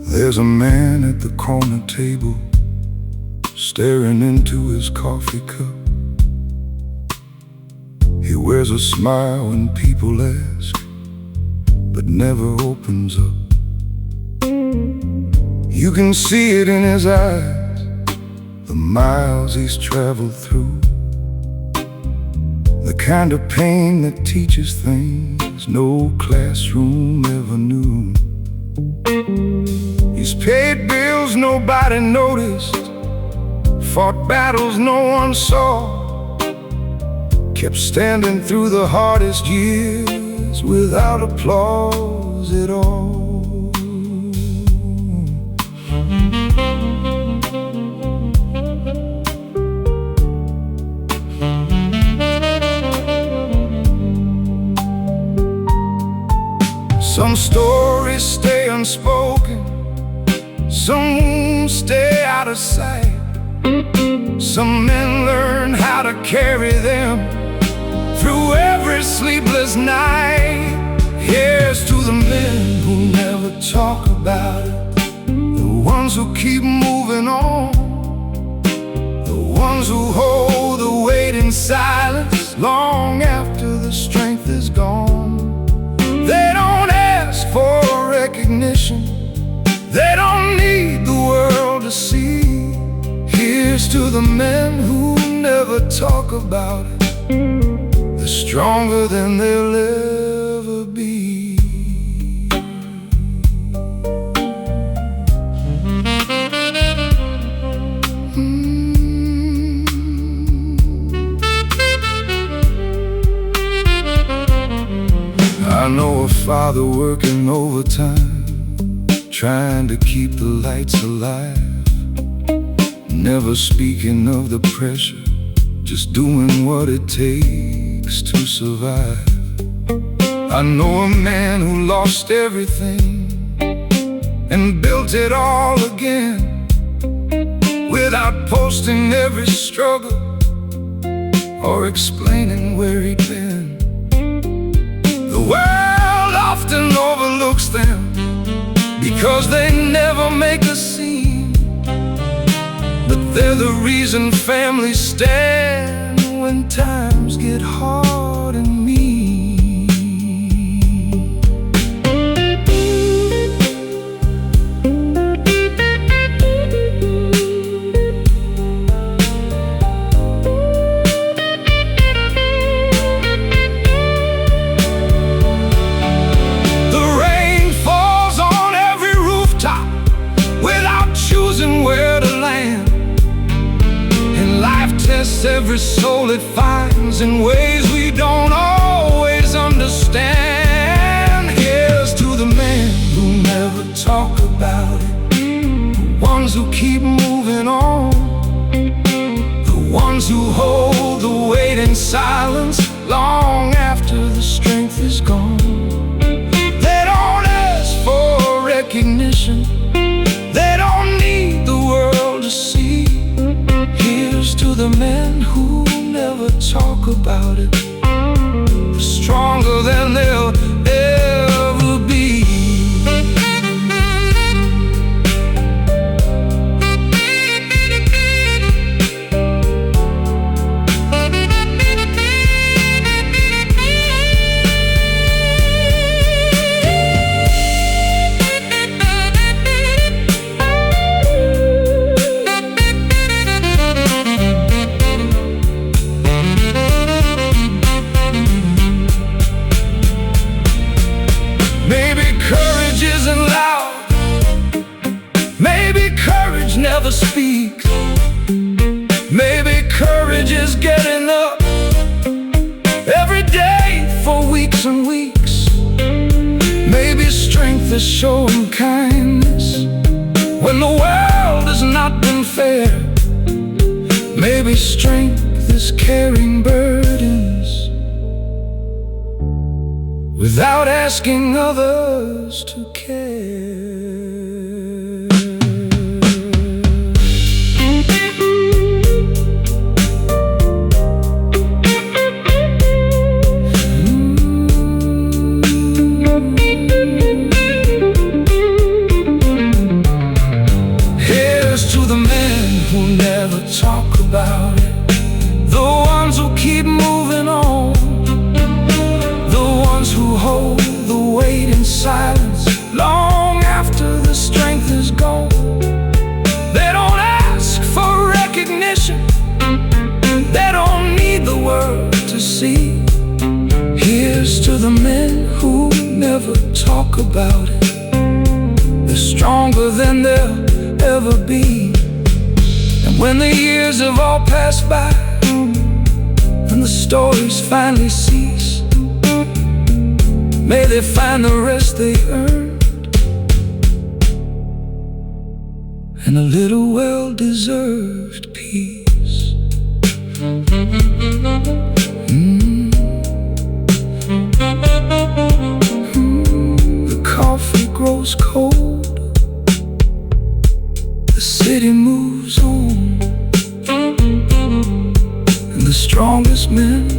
There's a man at the corner table, staring into his coffee cup. He wears a smile when people ask, but never opens up. You can see it in his eyes, the miles he's traveled through, the kind of pain that teaches things no classroom ever knew. He's paid bills nobody noticed, fought battles no one saw, kept standing through the hardest years without applause at all. Some stories stay unspoken, some wounds stay out of sight. Some men learn how to carry them through every sleepless night. Here's to the men who never talk about it, the ones who keep moving on, the ones who hold the weight in silence long after the strength is gone. They don't ask for recognition, they don't need the world to see. Here's to the men who never talk about it, they're stronger than they'll ever be. I know a father working overtime, trying to keep the lights alive, never speaking of the pressure, just doing what it takes to survive. I know a man who lost everything and built it all again, without posting every struggle or explaining where he'd been. The world often overlooks them because they never make a scene, but they're the reason families stand when times get hard and mean. The rain falls on every rooftop without choosing where to land, and life tests every soul it finds in ways we don't always understand. Here's to the men who never talk about it, the ones who keep moving on, the ones who hold the weight in silence long after the strength is gone. They don't ask for recognition, they don't need the world to see. Here's to the men who never talk about it, stronger than they'll ever be. Never speaks. Maybe courage is getting up every day for weeks and weeks. Maybe strength is showing kindness when the world has not been fair. Maybe strength is carrying burdens without asking others to care. Here's to the men who never talk about it, the ones who keep moving on, the ones who hold the weight in silence long after the strength is gone. They don't ask for recognition, they don't need the world to see. Here's to the men who never talk about it, they're stronger than they'll ever be. And when the years have all passed by and the stories finally cease, may they find the rest they earned and a little well-deserved peace. The coffee grows cold, the city moves on, and the strongest men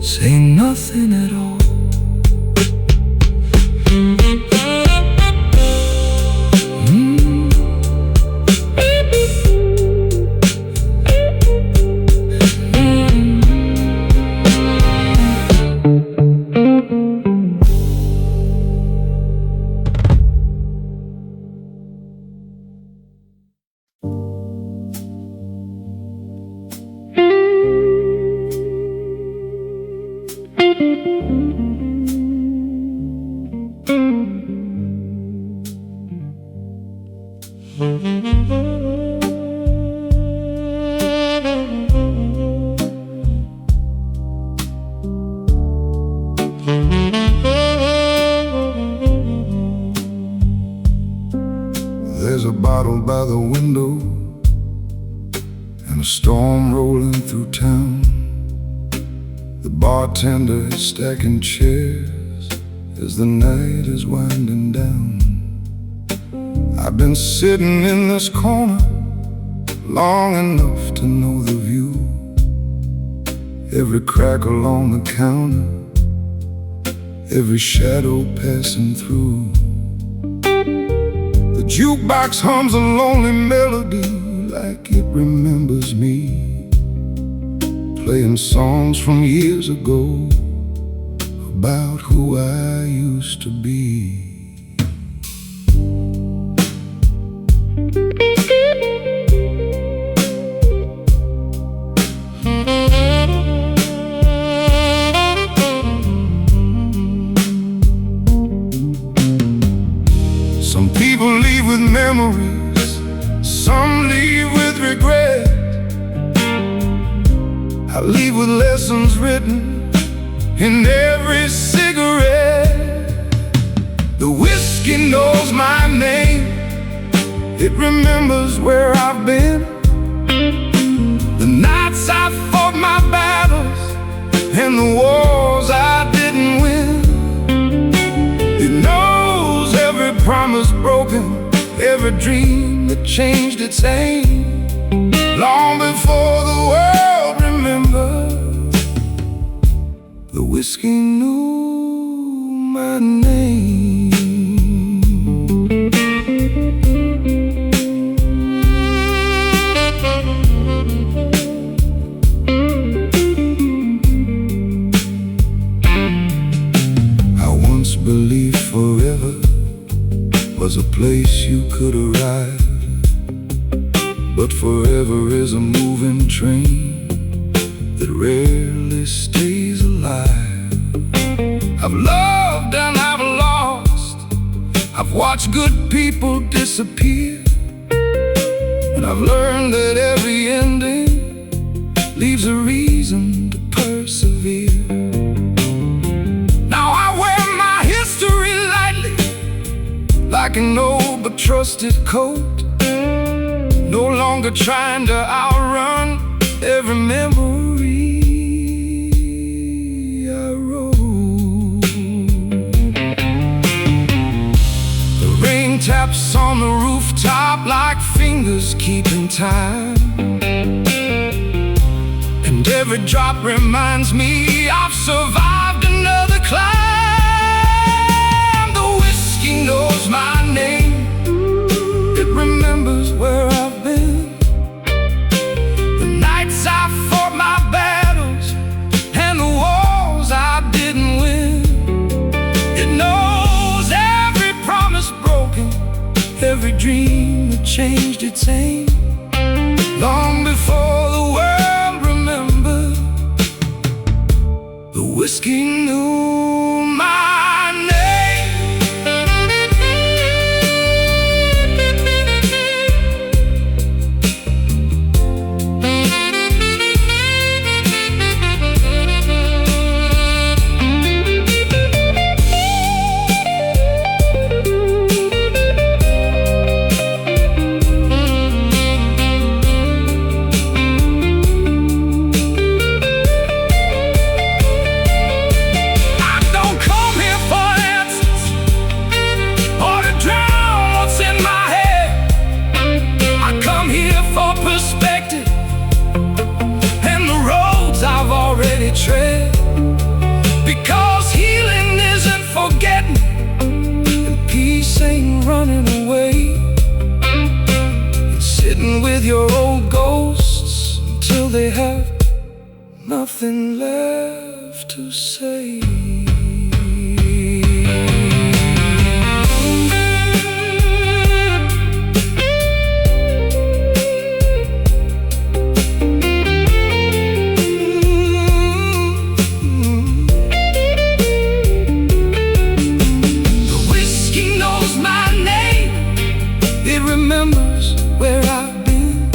say nothing at all. There's a bottle by the window and a storm rolling through town. The bartender is stacking chairs as the night is winding down. I've been sitting in this corner long enough to know the view, every crack along the counter, every shadow passing through. The jukebox hums a lonely melody like it remembers me, playing songs from years ago about who I used to be. Some people leave with memories, some leave with regret. I leave with lessons written in every cigarette. The whiskey knows my name, it remembers where I've been, the nights I fought my battles and the wars I didn't win. It knows every promise broken, every dream that changed its aim, long before the world remembered. The whiskey knew my name. I once believed forever was a place you could arrive, but forever is a moving train that rarely stays alive. I've loved and I've lost, I've watched good people disappear, and I've learned that every ending leaves a reason to persevere. Now I wear my history like an old but trusted coat, no longer trying to outrun every memory I wrote. The rain taps on the rooftop like fingers keeping time, and every drop reminds me I've survived another climb. The whiskey knows my name, it remembers where I've been, the nights I fought my battles and the wars I didn't win. It knows every promise broken, every dream that changed its aim. Long before the world remembered, the whiskey knew my name. Tread, because healing isn't forgetting, and peace ain't running away. It's sitting with your old ghosts until they have nothing left to say. Remembers where I've been,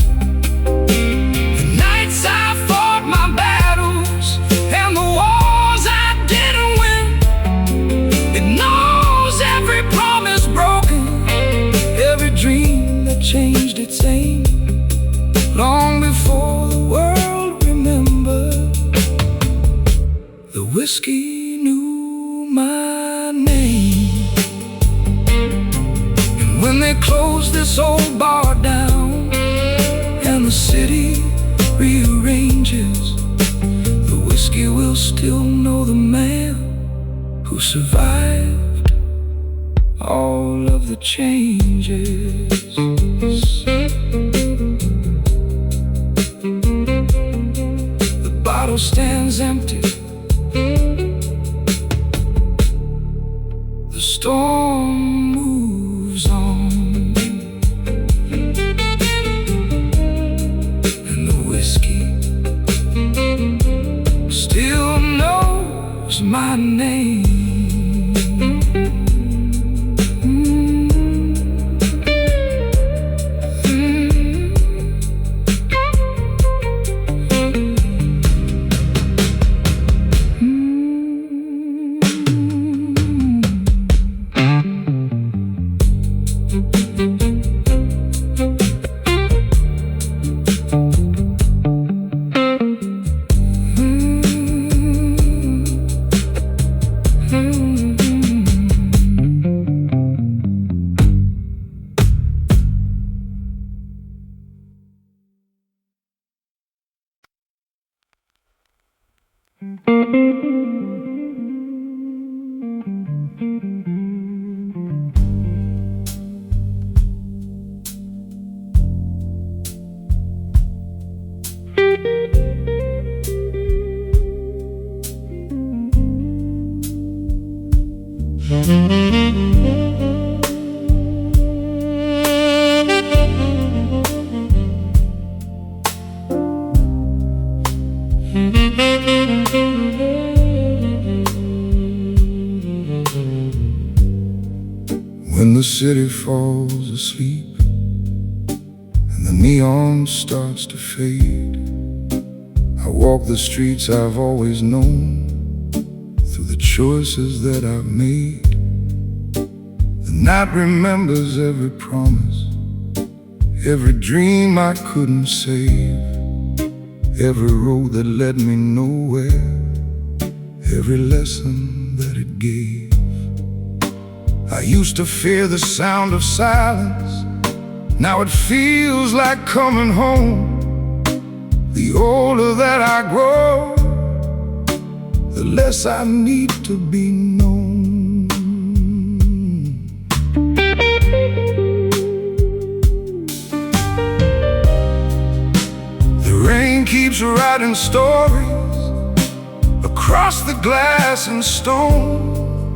the nights I fought my battles and the wars I didn't win. It knows every promise broken, every dream that changed its aim. Long before the world remembered, the whiskey knew my name. When they close this old bar down and the city rearranges, the whiskey will still know the man who survived all of the changes. The bottle stands empty, the storm moves on, and the whiskey still knows my name. When the city falls asleep and the neon starts to fade, I walk the streets I've always known, through the choices that I've made. The night remembers every promise, every dream I couldn't save, every road that led me nowhere, every lesson that it gave. I used to fear the sound of silence, now it feels like coming home. The older that I grow, the less I need to be known. The rain keeps writing stories across the glass and stone,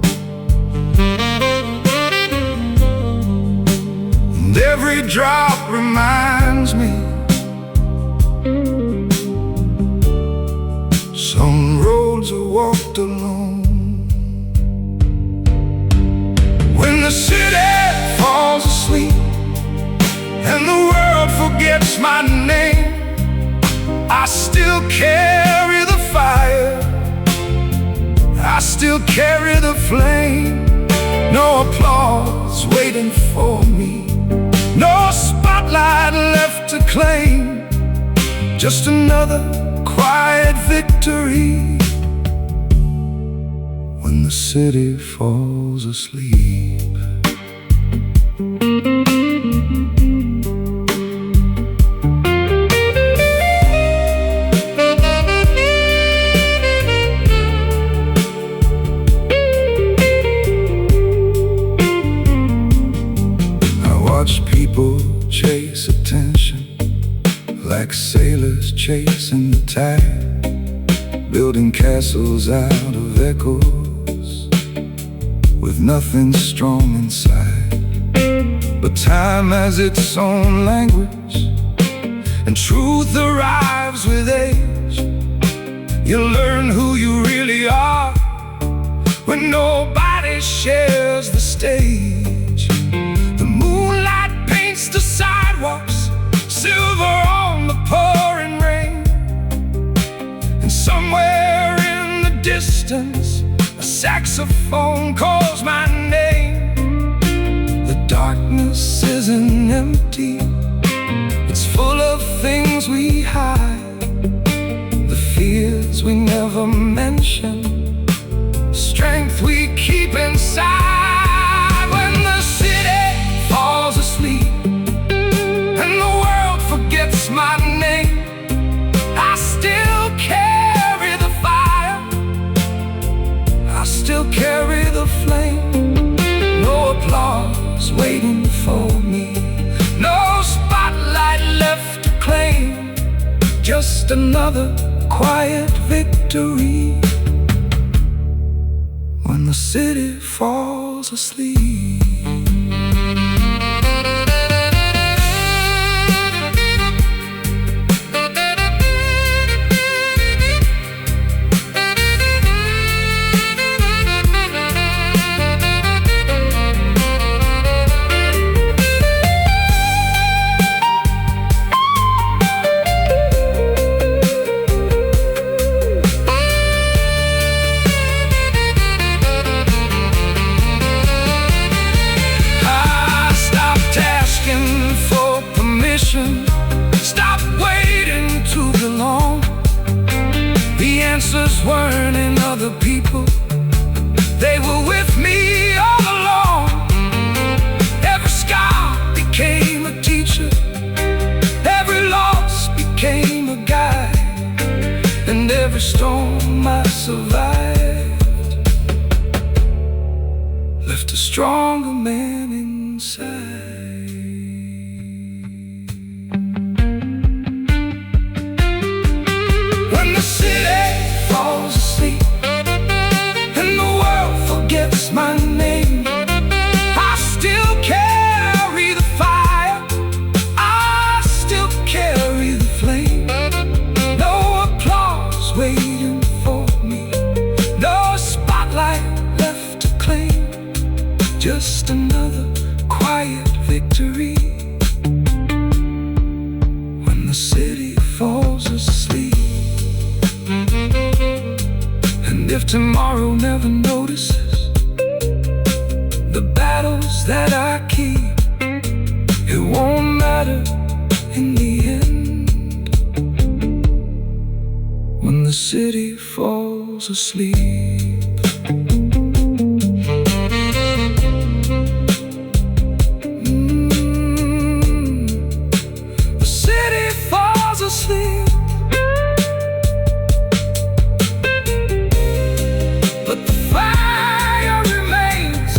and every drop reminds me some roads are walked alone. When the city falls asleep and the world forgets my name, I still carry the fire, I still carry the flame. No applause waiting for me, no spotlight left to claim, just another quiet victory when the city falls asleep. I watch people chase attention like sailors chasing the tide, building castles out of echoes with nothing strong inside. But time has its own language, and truth arrives with age. You learn who you really are when nobody shares the stage. The moonlight paints the sidewalks silver on the pouring rain, and somewhere in the distance a saxophone calls my name. The darkness isn't empty, it's full of things we hide, the fears we never mention, strength we keep inside. When the city falls asleep and the world forgets my name, I still carry the fire, I still carry the flame. No applause waiting for me, no spotlight left to claim, just another quiet victory when the city falls asleep. Stop waiting to belong. The answers weren't in other people, they were with me all along. Every scar became a teacher, every loss became a guide, and every storm I survived left a stronger man inside. When the city falls asleep and the world forgets my name, I still carry the fire, I still carry the flame. No applause waiting for me, no spotlight left to claim, just another quiet victory when the city falls asleep. And if tomorrow never notices, the battles promises that I keep, it won't matter in the end when the city falls asleep. The city falls asleep, but the fire remains.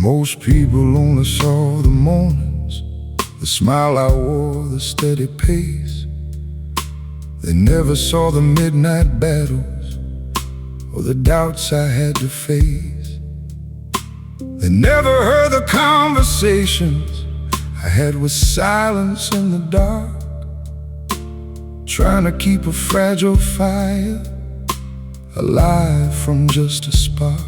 Most people only saw the mornings, the smile I wore, the steady pace. They never saw the midnight battles or the doubts I had to face. They never heard the conversations I had with silence in the dark, trying to keep a fragile fire alive from just a spark.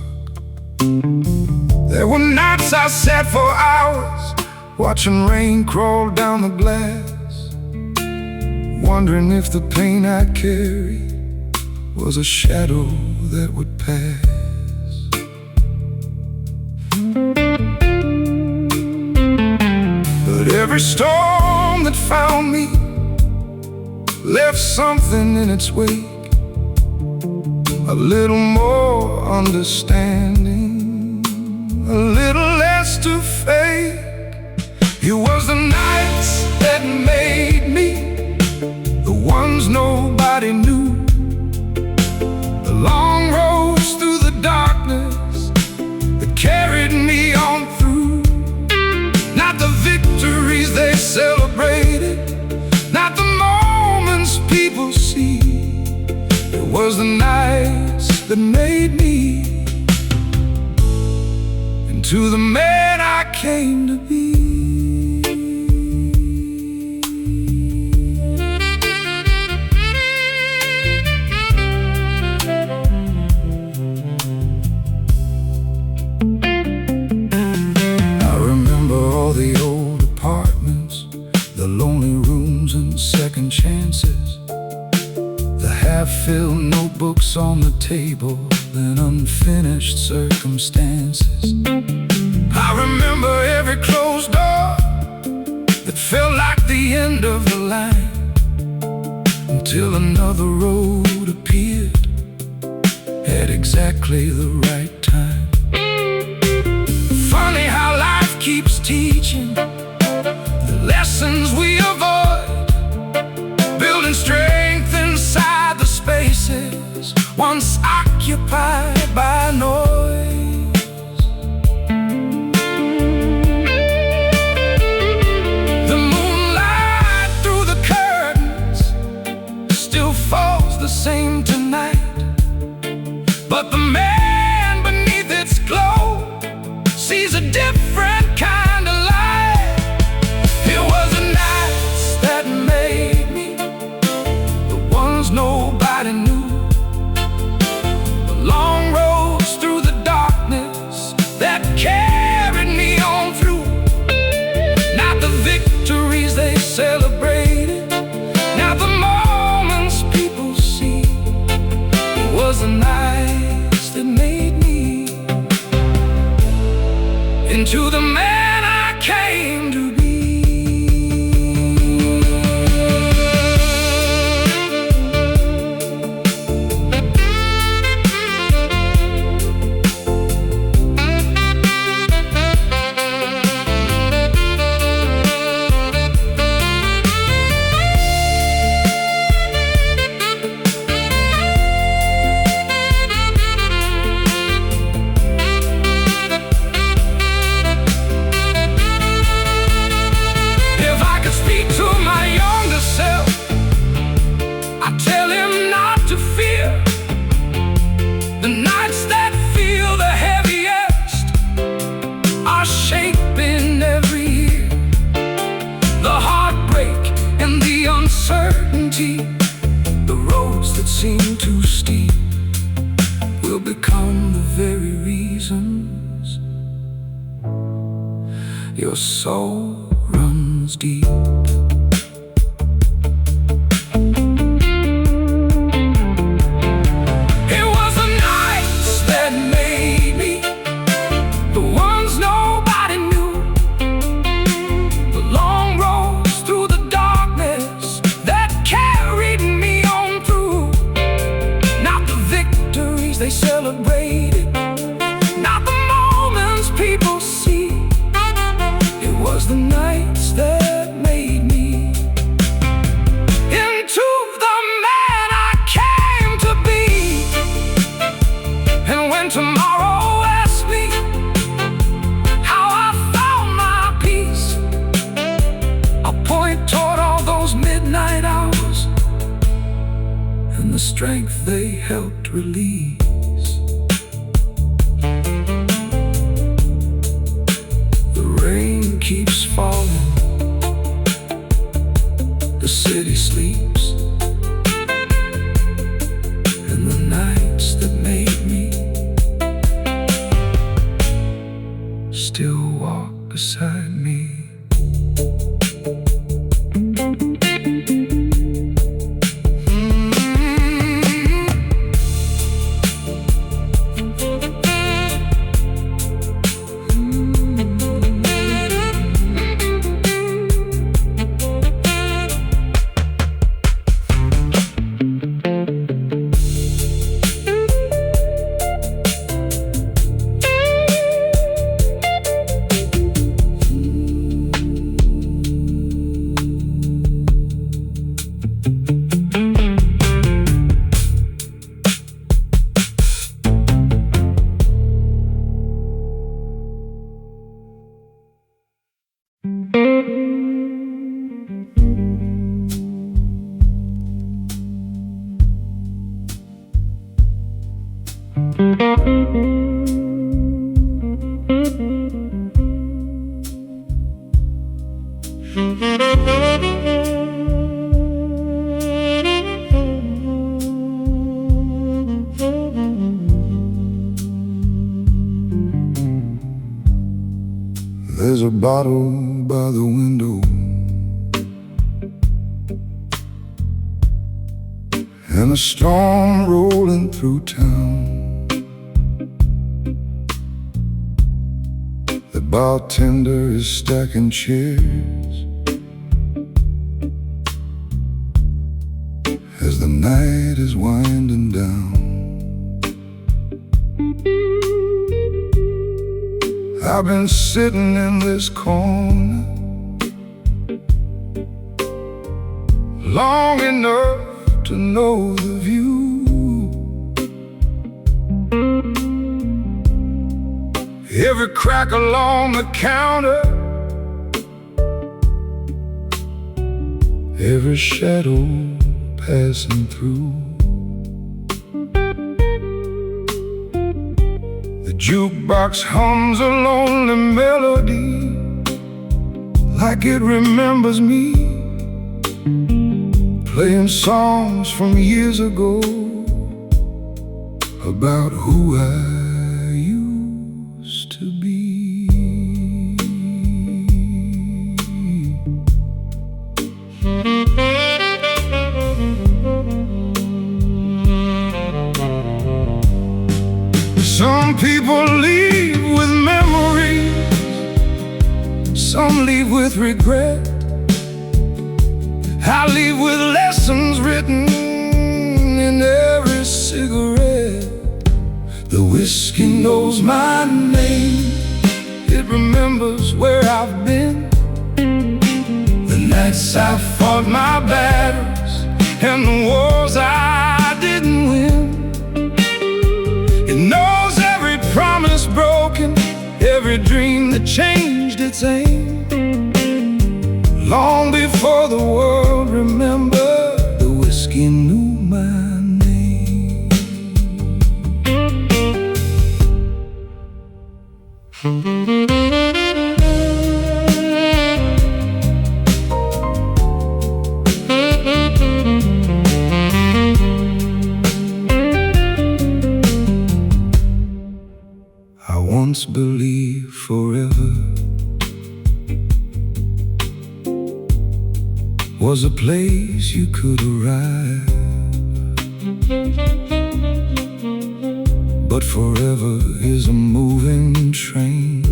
There were nights I sat for hours, watching rain crawl down the glass, wondering if the pain I carried was a shadow that would pass. But every storm that found me left something in its wake, a little more understanding, a little less to fake. It was the nights that made me, the ones nobody knew, the long roads through the darkness that carried me on through. Not the victories they celebrated, not the moments people see. It was the nights that made me into the man I came to be. I remember all the old apartments, the lonely rooms and second chances, the half-filled notebooks on the table and unfinished circumstances. I remember every closed door that felt like the end of the line, until another road appeared at exactly the right time. Funny how life keeps teaching the lessons we avoid, building strength inside the spaces once occupied by noise. The moonlight through the curtains still falls the same tonight, but the man beneath its glow sees a different kind of light. It was the nights that made me, the ones nobody knew, the long roads through the darkness that carried me on through. Not the victories they celebrated, not the moments people see. It was the nights that made me into the man I came to be. deep. The roads that seem too steep will become the very reasons your soul runs deep. It was the nights that made me, the ones nobody knew, the long roads through the darkness that carried me on through. Not the victories they celebrated, not the moments people see. It was the nights that made me into the man I came to be. And when tomorrow asks me how I found my peace, I'll point toward all those midnight hours and the strength they helped release. The rain keeps falling, the city sleeps, and the nights that made me still walk beside me. There's a bottle by the window, and a storm rolling through town. The bartender is stacking chairs as the night is winding down. I've been sitting in this corner long enough to know the view. Every crack along the counter, every shadow passing through. The jukebox hums a lonely melody, like it remembers me, playing songs from years ago about who I used to be. Some people leave with memories, some leave with regret. I leave with lessons written in every cigarette. The whiskey knows my name, it remembers where I've been, the nights I fought my battles and the wars I didn't win. It knows every promise broken, every dream that changed its aim. Long before the world remembered, the whiskey knew my name. must believe forever was a place you could arrive. But forever is a moving train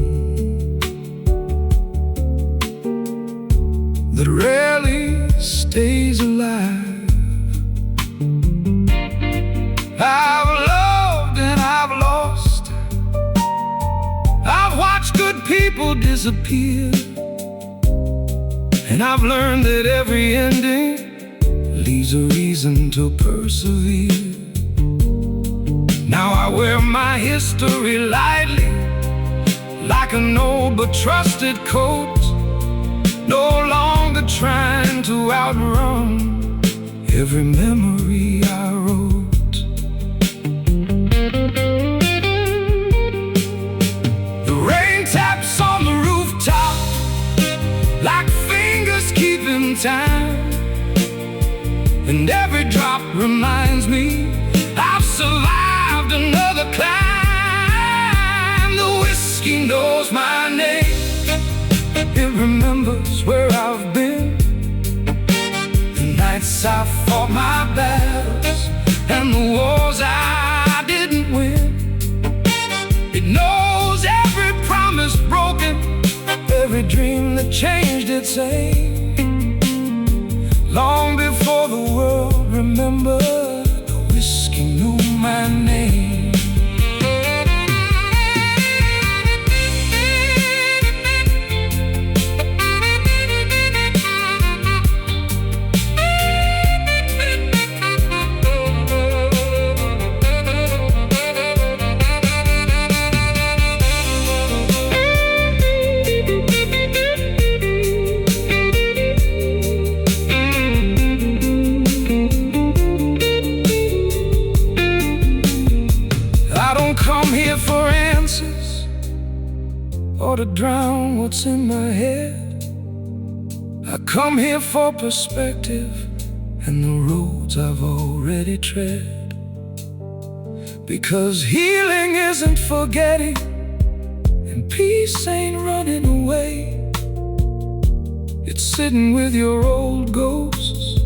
that rarely stays alive. I've loved and I've lost. I've watched good people disappear, and I've learned that every ending leaves a reason to persevere. Now I wear my history lightly, like an old but trusted coat, no longer trying to outrun every memory I wrote. The rain taps on the rooftop like fingers keeping time, and every drop reminds me I've survived another climb. The whiskey knows my name, it remembers where I've been, the nights I fought my battles, and the wars I didn't win. It knows every promise broken, every dream that changed its aim. Long before the world remembered, the whiskey knew my name. Or to drown what's in my head. I come here for perspective and the roads I've already tread. Because healing isn't forgetting, and peace ain't running away. It's sitting with your old ghosts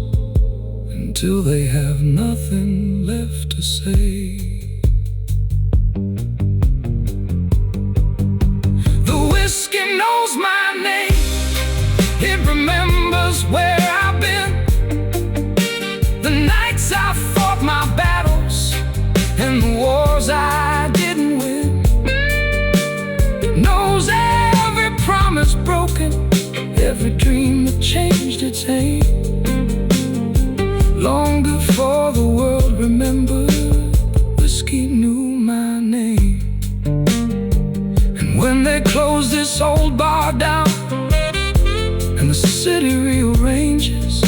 until they have nothing left to say. Whiskey knows my name, it remembers where I've been, the nights I fought my battles, and the wars I didn't win. It knows every promise broken, every dream that changed its aim. Long before the world remembered, whiskey knew my name. When they close this old bar down and the city rearranges,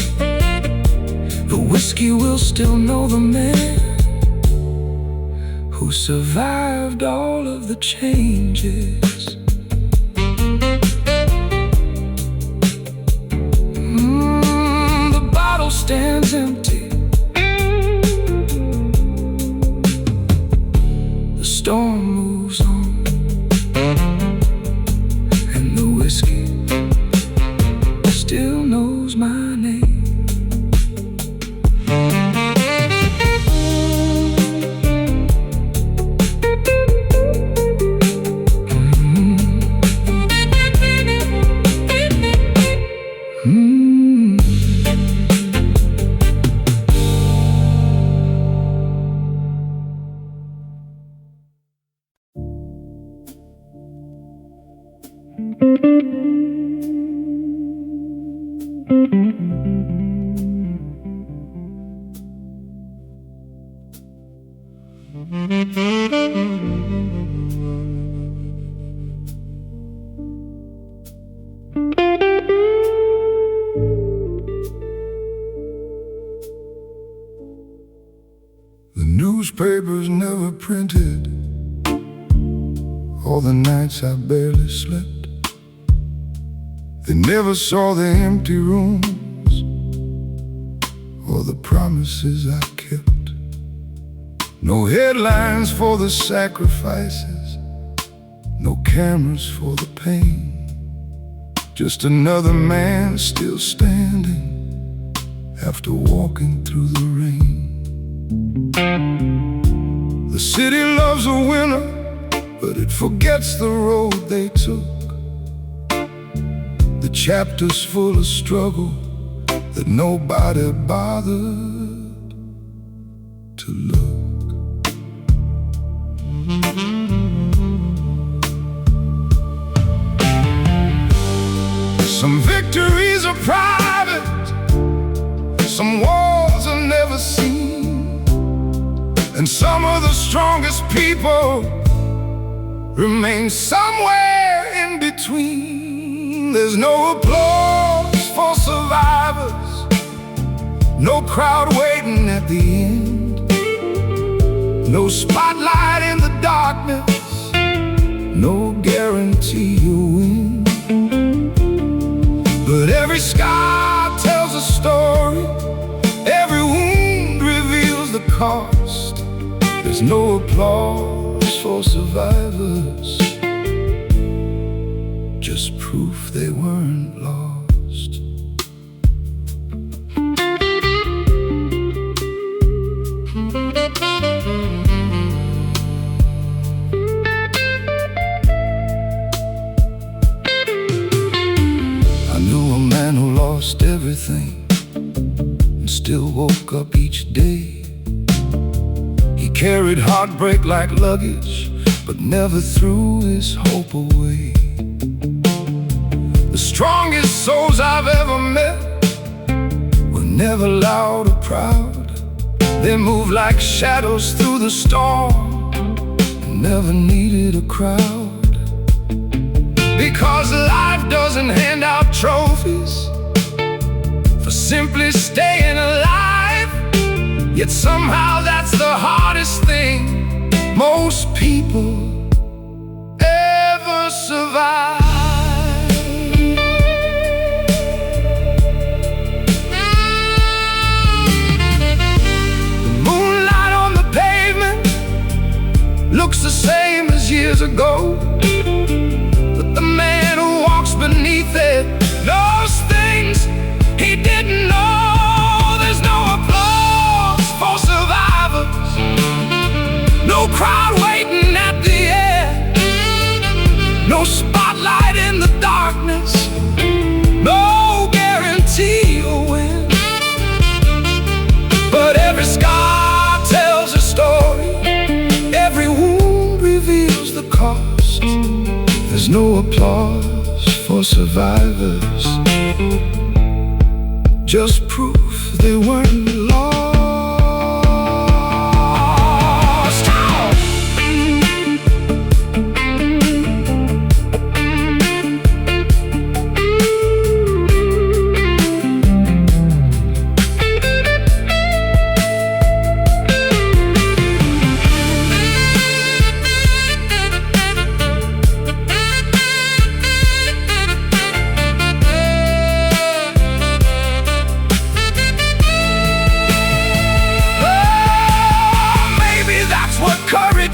the whiskey will still know the man who survived all of the changes. The bottle stands empty, the storm moves on, and the whiskey still knows my name. The newspapers never printed all the nights I barely slept. They never saw the empty rooms or the promises I kept. No headlines for the sacrifices, no cameras for the pain. Just another man still standing after walking through the rain. The city loves a winner, but it forgets the road they took. The chapters full of struggle that nobody bothered to look. Some victories are private, some wars are never seen, and some of the strongest people remain somewhere in between. There's no applause for survivors, no crowd waiting at the end, no spotlight in the darkness, no guarantee you'll win. But every scar tells a story, every wound reveals the cost. There's no applause for survivors, just proof they weren't lost. I knew a man who lost everything and still woke up each day. He carried heartbreak like luggage, but never threw his hope away. The strongest souls I've ever met were never loud or proud. They moved like shadows through the storm and never needed a crowd. Because life doesn't hand out trophies for simply staying alive, yet somehow that's the hardest thing most people ever survive. The moonlight on the pavement looks the same as years ago, but the man who walks beneath it knows things he didn't know. There's no applause for survivors, no crowd waiting at the end, no spotlight in the darkness, no guarantee you'll win. But every scar tells a story, every wound reveals the cost. There's no applause for survivors, just proof they weren't lost.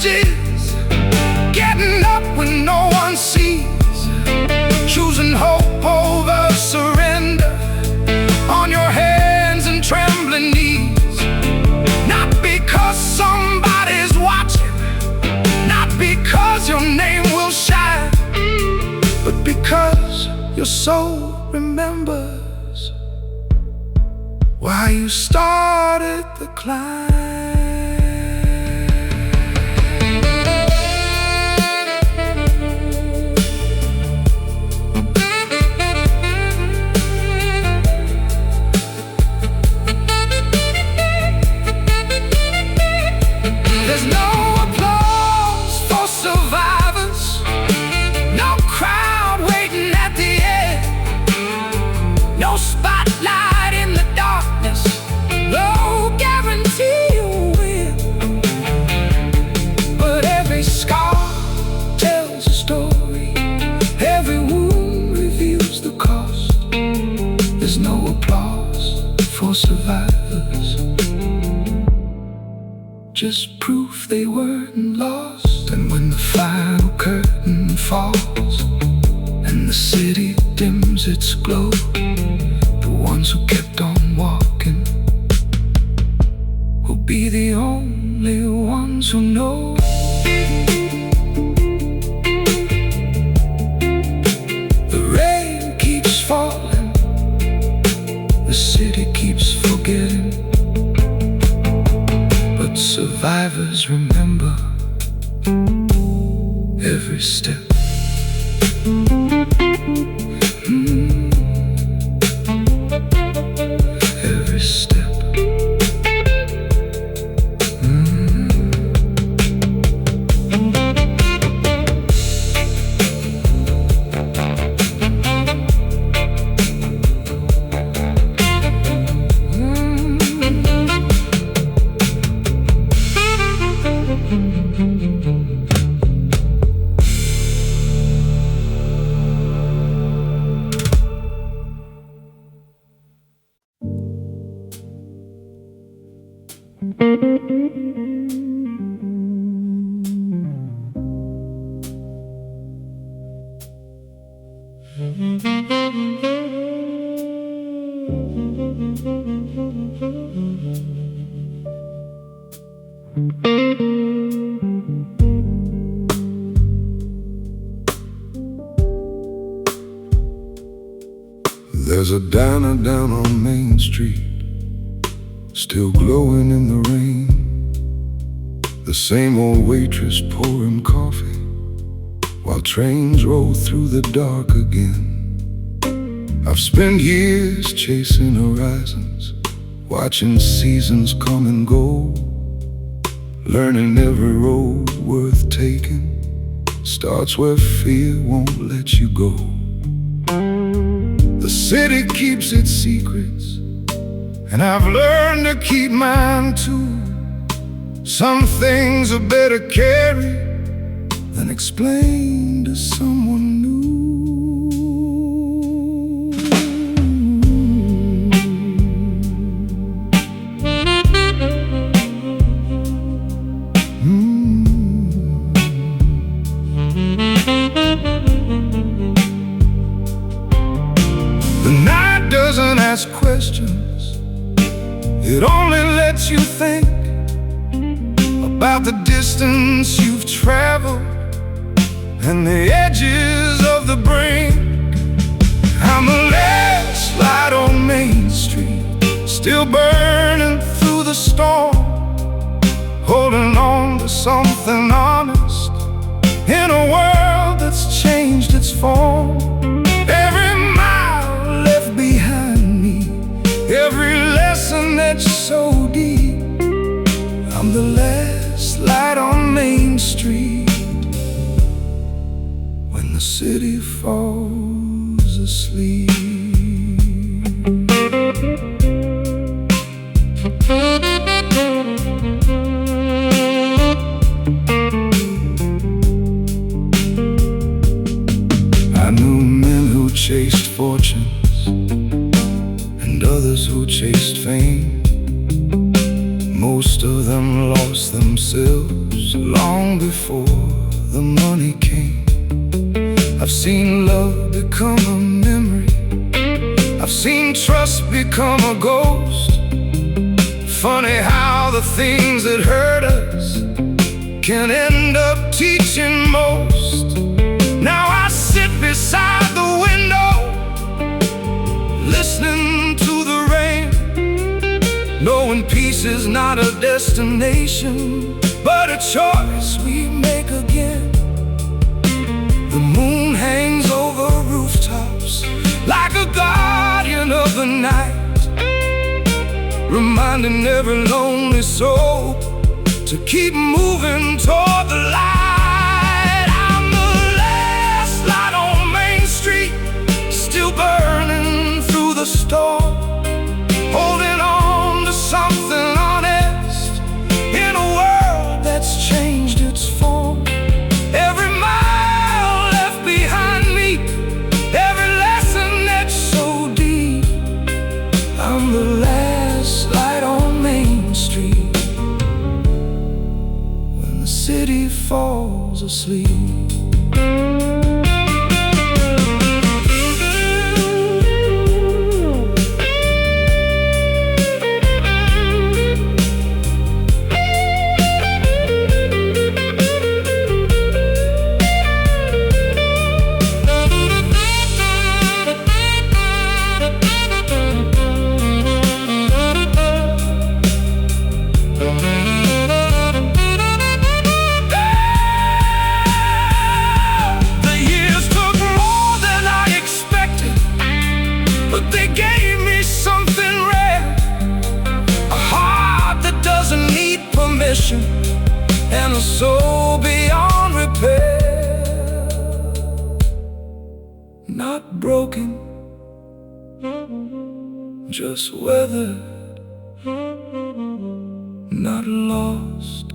Is getting up when no one sees, choosing hope over surrender on your hands and trembling knees. Not because somebody's watching, not because your name will shine, but because your soul remembers why you started the climb. No spotlight in the darkness, no guarantee you'll win. But every scar tells a story, every wound reveals the cost. There's no applause for survivors, just proof they weren't lost. And when the final curtain falls and the city dims its glow, the ones who kept on walking will be the only ones who know. The rain keeps falling, the city keeps forgetting, but survivors remember every step. Every step. There's a diner down on Main Street, still glowing in the rain. The same old waitress pouring coffee while trains roll through the dark again. I've spent years chasing horizons, watching seasons come and go, learning every road worth taking starts where fear won't let you go. The city keeps its secrets, and I've learned to keep mine too. Some things are better carried than explained to someone new. The night doesn't ask questions, it only lets you think about the distance you've traveled and the edges of the brink. I'm the last light on Main Street, still burning through the storm, holding on to something honest in a world that's changed its form. Every mile left behind me, every lesson that's so deep, I'm the last light on Main Street when the city falls asleep. I knew men who chased fortunes and others who chased fame. Most of them lost themselves long before the money came. I've seen love become a memory, I've seen trust become a ghost. Funny how the things that hurt us can end up teaching most. Now I sit beside the window, listening to the rain, knowing peace is not a destination, but a choice we make again. The moon hangs over rooftops like a guardian of the night, reminding every lonely soul to keep moving toward the light. I'm the last light on Main Street, still burning through the storm, holding on to something honest in a world that's changed its form. Every mile left behind me, every lesson that's so deep, I'm the last light on Main Street when the city city falls asleep. And a soul beyond repair, not broken, just weathered, not lost,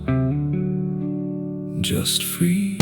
just free.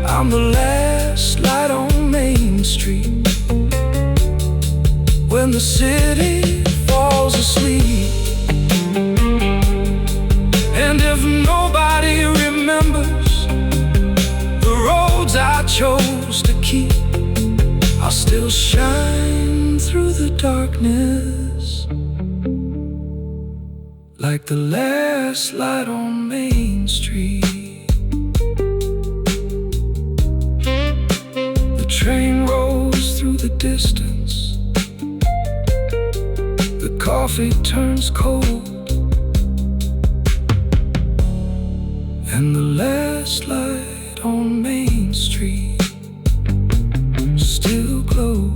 I'm the last light on Main Street when the city falls asleep. And if nobody remembers the roads I chose to keep, I'll still shine through the darkness like the last light on Main Street. The train rolls through the distance, the coffee turns cold, and the last light on Main Street still glows.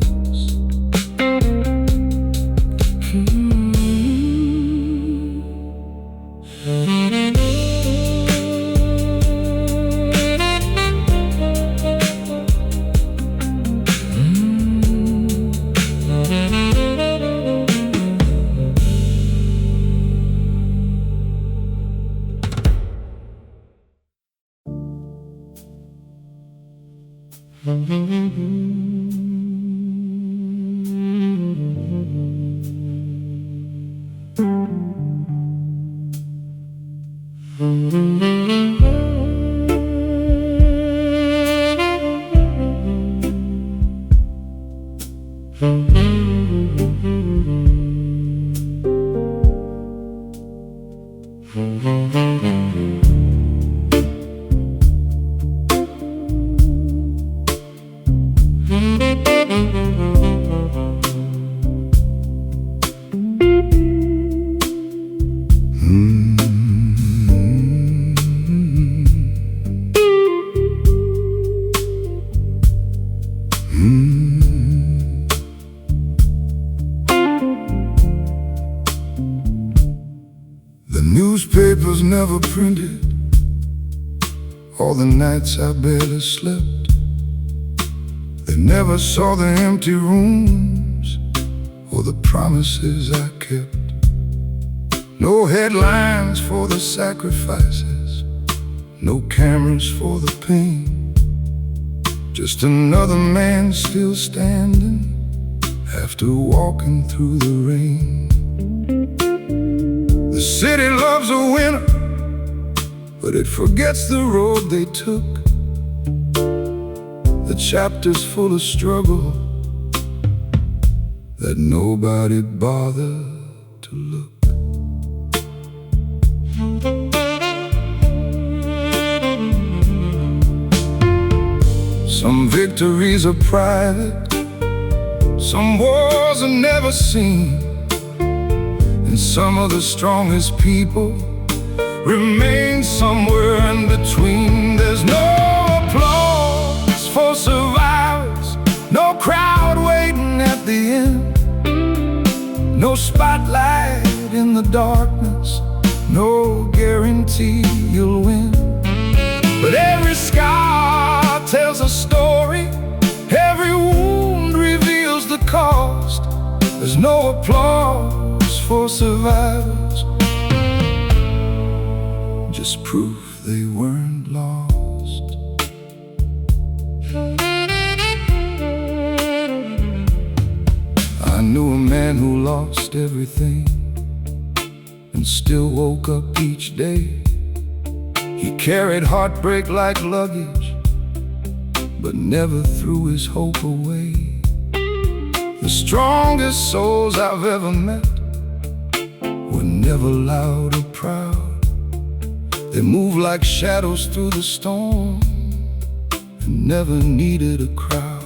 The newspapers never printed all the nights I barely slept. They never saw the empty rooms or the promises I kept. No headlines for the sacrifices, no cameras for the pain. Just another man still standing after walking through the rain. The city loves a winner, but it forgets the road they took. The chapters full of struggle that nobody bothered to look. Some victories are private, some wars are never seen, and some of the strongest people remain somewhere in between. There's no applause for survivors, no crowd waiting at spotlight in the darkness, no guarantee you'll win. But every scar tells a story, every wound reveals the cost. There's no applause for survivors, just proof they weren't lost. I knew a man who lost everything and still woke up each day. He carried heartbreak like luggage, but never threw his hope away. The strongest souls I've ever met were never loud or proud. They moved like shadows through the storm and never needed a crowd.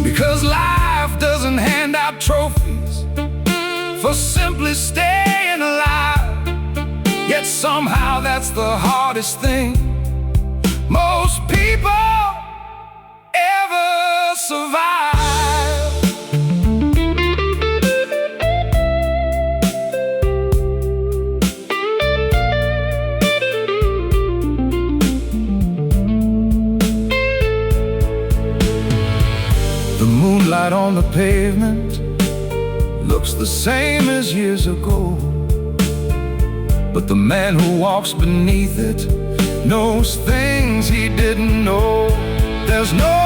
Because life doesn't hand out trophies for simply staying alive. Yet somehow that's the hardest thing most people ever survive. The moonlight on the pavement looks the same as years ago, but the man who walks beneath it knows things he didn't know. There's no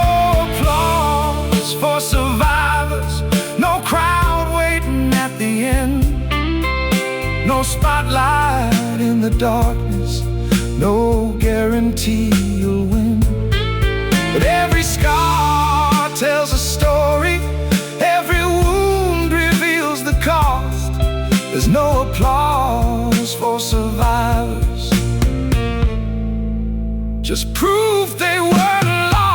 applause for survivors, no crowd waiting at the end, no spotlight in the darkness, no guarantee you'll win. But every scar tells a story, every wound reveals the cost. There's no applause for survivors, just proof they weren't lost.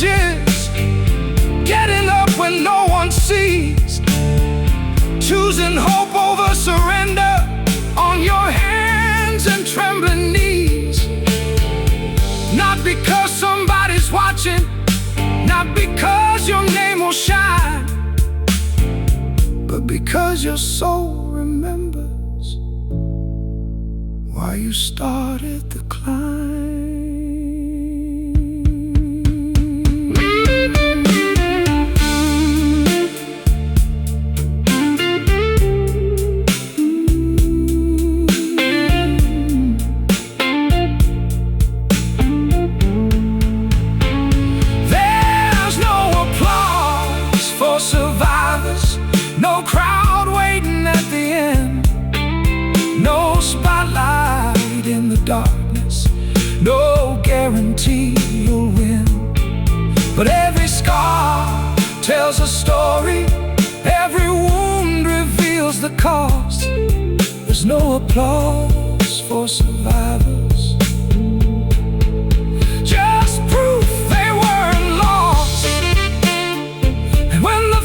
Is getting up when no one sees, choosing hope over surrender on your hands and trembling knees. Not because somebody's watching, not because your name will shine, but because your soul remembers why you started the climb. No crowd waiting at the end, no spotlight in the darkness, no guarantee you'll win. But every scar tells a story, every wound reveals the cost. There's no applause for survivors, just proof they weren't lost. And when the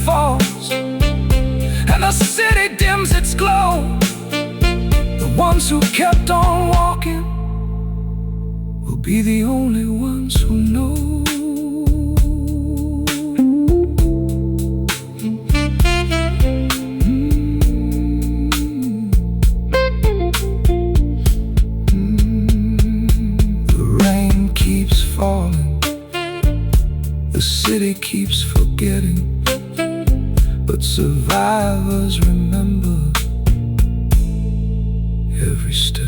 falls and the city dims its glow, the ones who kept on walking will be the only ones who know. The rain keeps falling, the city keeps forgetting, but survivors remember every step.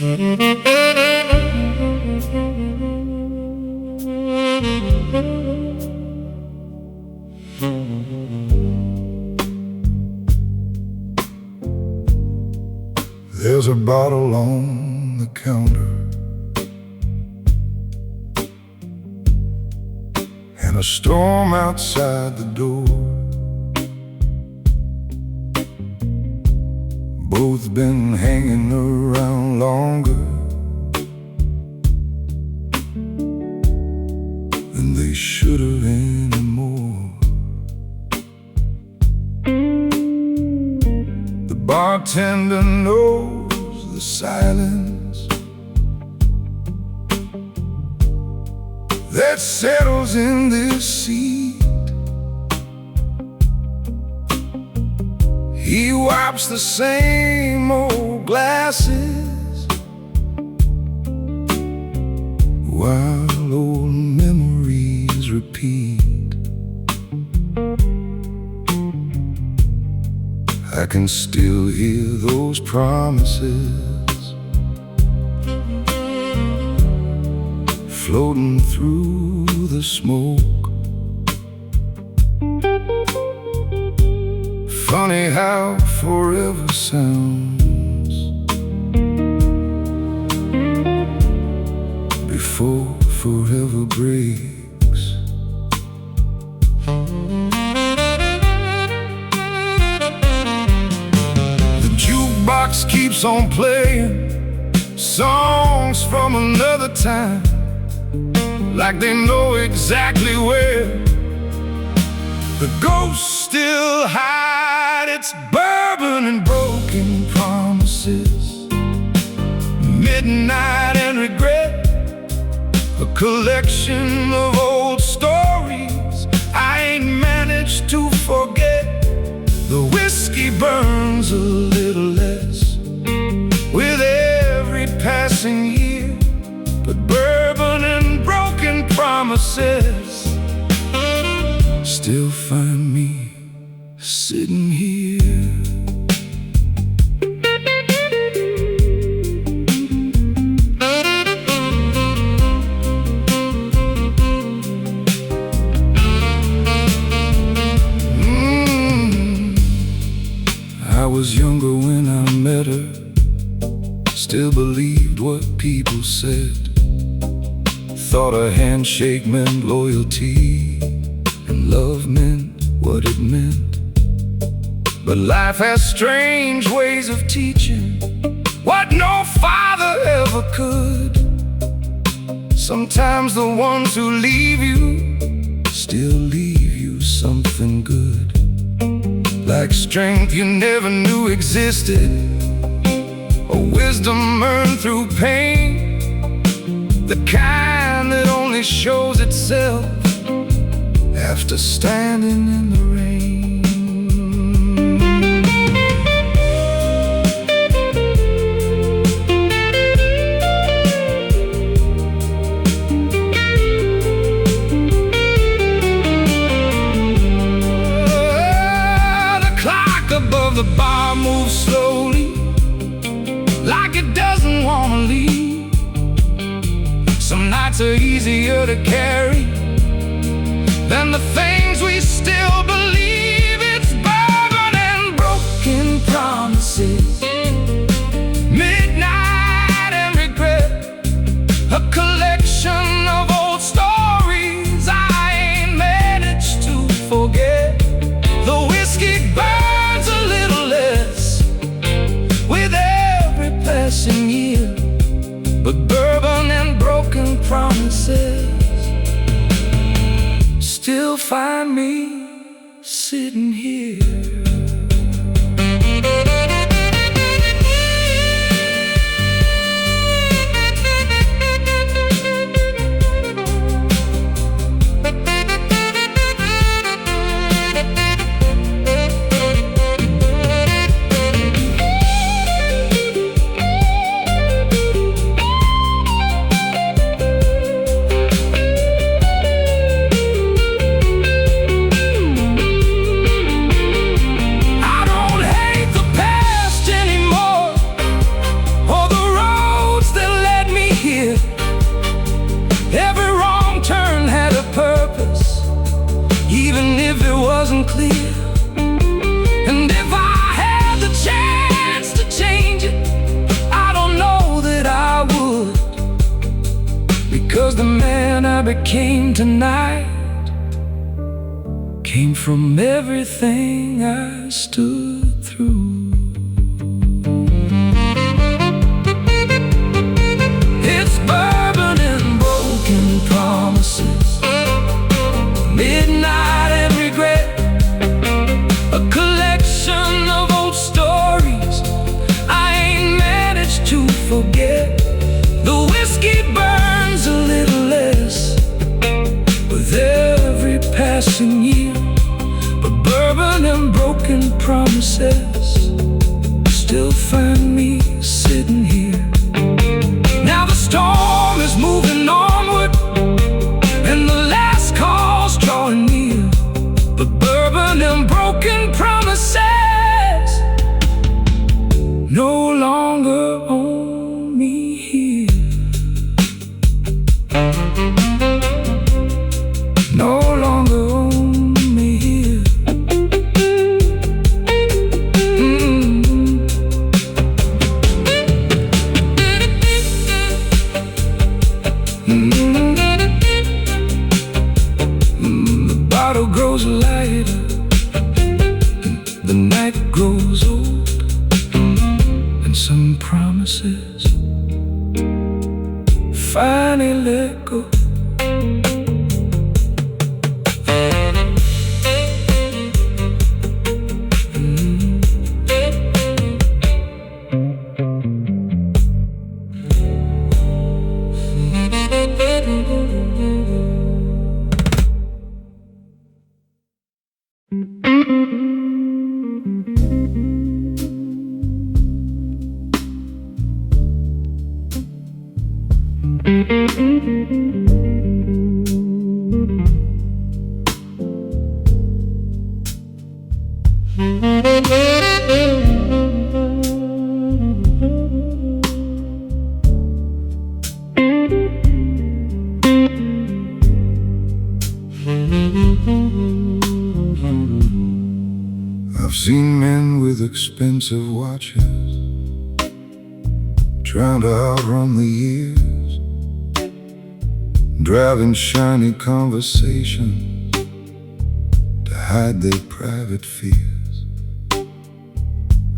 There's a bottle on the counter and a storm outside the door. Both been hanging around longer than they should have anymore. The bartender knows the silence that settles in this seat. He wipes the same old glasses while old memories repeat. I can still hear those promises floating through the smoke. Funny how forever sounds before forever breaks. The jukebox keeps on playing songs from another time, like they know exactly where the ghosts still hide. It's bourbon and broken promises, midnight and regret, a collection of old stories I ain't managed to forget. The whiskey burns a little less with every passing year, but bourbon and broken promises still find me sitting here. I was younger when I met her, still believed what people said, thought a handshake meant loyalty and love meant what it meant. But life has strange ways of teaching what no father ever could. Sometimes the ones who leave you still leave you something good, like strength you never knew existed, or wisdom earned through pain, the kind that only shows itself after standing in the rain. The clock above the bar moves slowly, like it doesn't want to leave. Some nights are easier to carry than the things we still believe. It's bourbon and broken promises, midnight and regret, a collection of old stories I ain't managed to forget. The whiskey burns a little less with every passing year, but bourbon and broken promises still find me sitting here. became tonight came from everything I stood through. It's bourbon and broken promises, midnight and regret, a collection of old stories I ain't managed to forget. The whiskey burns a little less with every passing year, but bourbon and broken promises still find me sitting here. Now the storm is moving onward and the last call's drawing near, but bourbon and broken promises no longer own me here. No longer own me here. The bottle grows lighter, the night grows old, and some promises finally let go. I've seen men with expensive watches trying to outrun the years, driving shiny conversations to hide their private fears.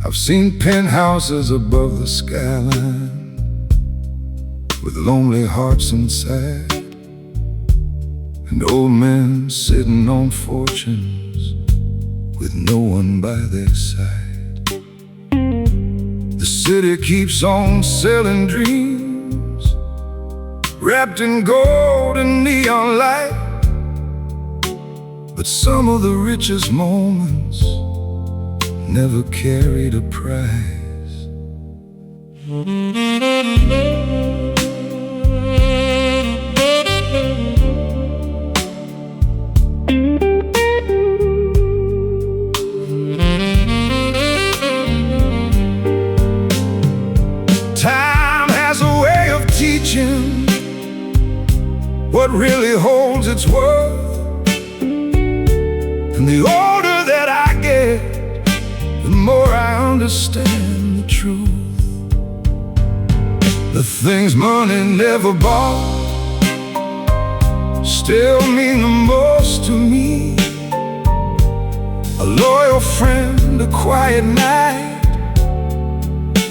I've seen penthouses above the skyline with lonely hearts inside, and old men sitting on fortunes with no one by their side. The city keeps on selling dreams wrapped in gold and neon light, but some of the richest moments never carried a price. Time has a way of teaching what really holds its worth, and the older that I get, the more I understand the truth. The things money never bought still mean the most to me. A loyal friend, a quiet night,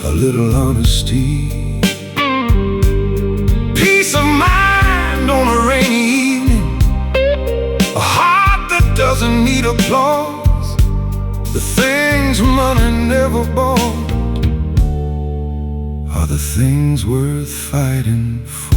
a little honesty, peace of mind on a rainy evening, a heart that doesn't need applause. The things money never bought are the things worth fighting for.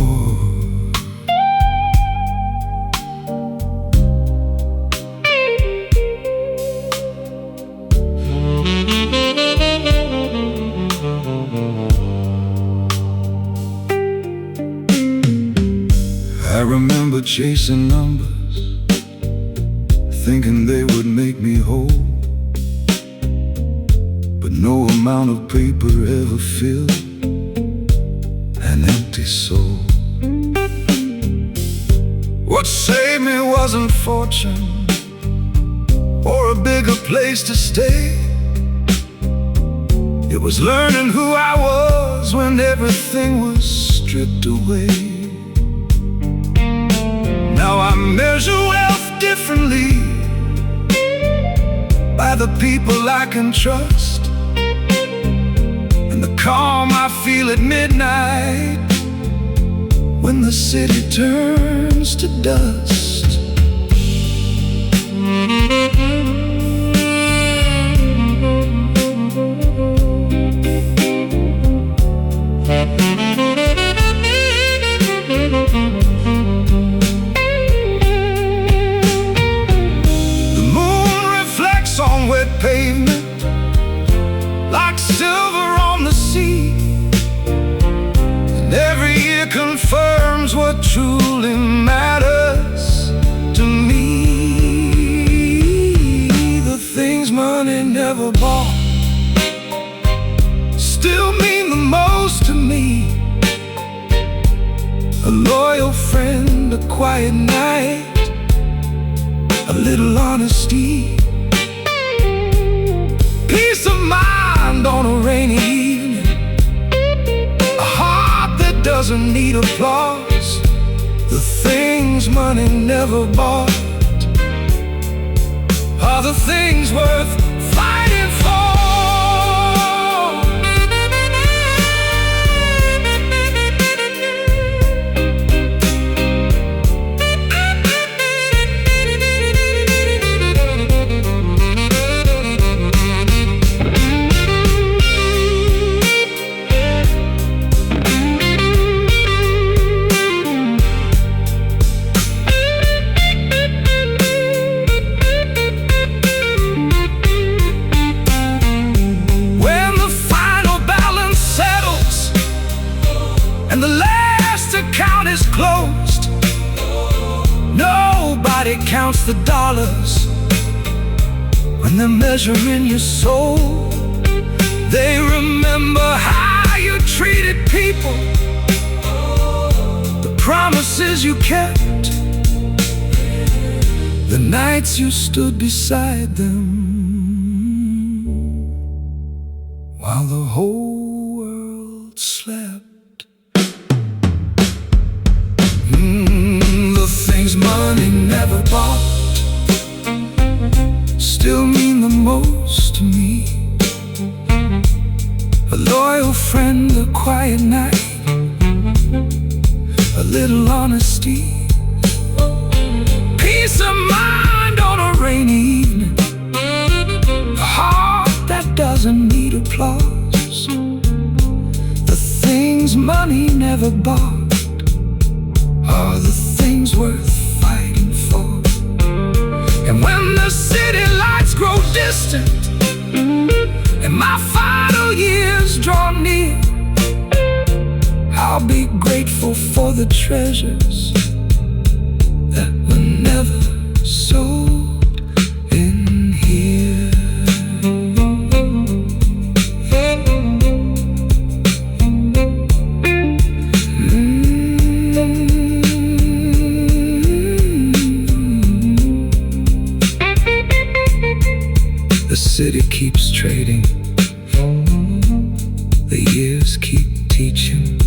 I remember chasing numbers, thinking they would make me whole, but no amount of paper ever filled an empty soul. What saved me wasn't fortune or a bigger place to stay. It was learning who I was when everything was stripped away. Now I measure wealth differently by the people I can trust, and the calm I feel at midnight when the city turns to dust. Pavement like silver on the sea, and every year confirms what truly matters to me. The things money never bought still mean the most to me. A loyal friend, a quiet night, a little honesty, peace of mind on a rainy evening, a heart that doesn't need applause. The things money never bought are the things worth fighting for. And the last account is closed, nobody counts the dollars when they're measuring your soul. They remember how you treated people, the promises you kept, the nights you stood beside them while the whole world slept. The things money never bought still mean the most to me. A loyal friend, a quiet night, a little honesty, peace of mind on a rainy evening, a heart that doesn't need applause. The things money never bought are the things worth fighting for. And when the city lights grow distant and my final years draw near, I'll be grateful for the treasures that were never sold in here. The city keeps trading, the years keep teaching,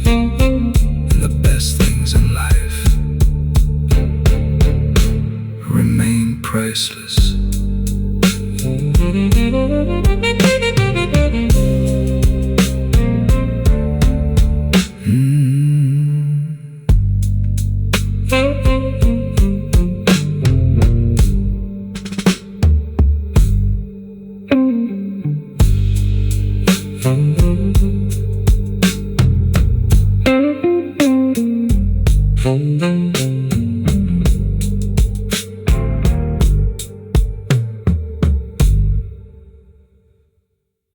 and the best things in life remain priceless.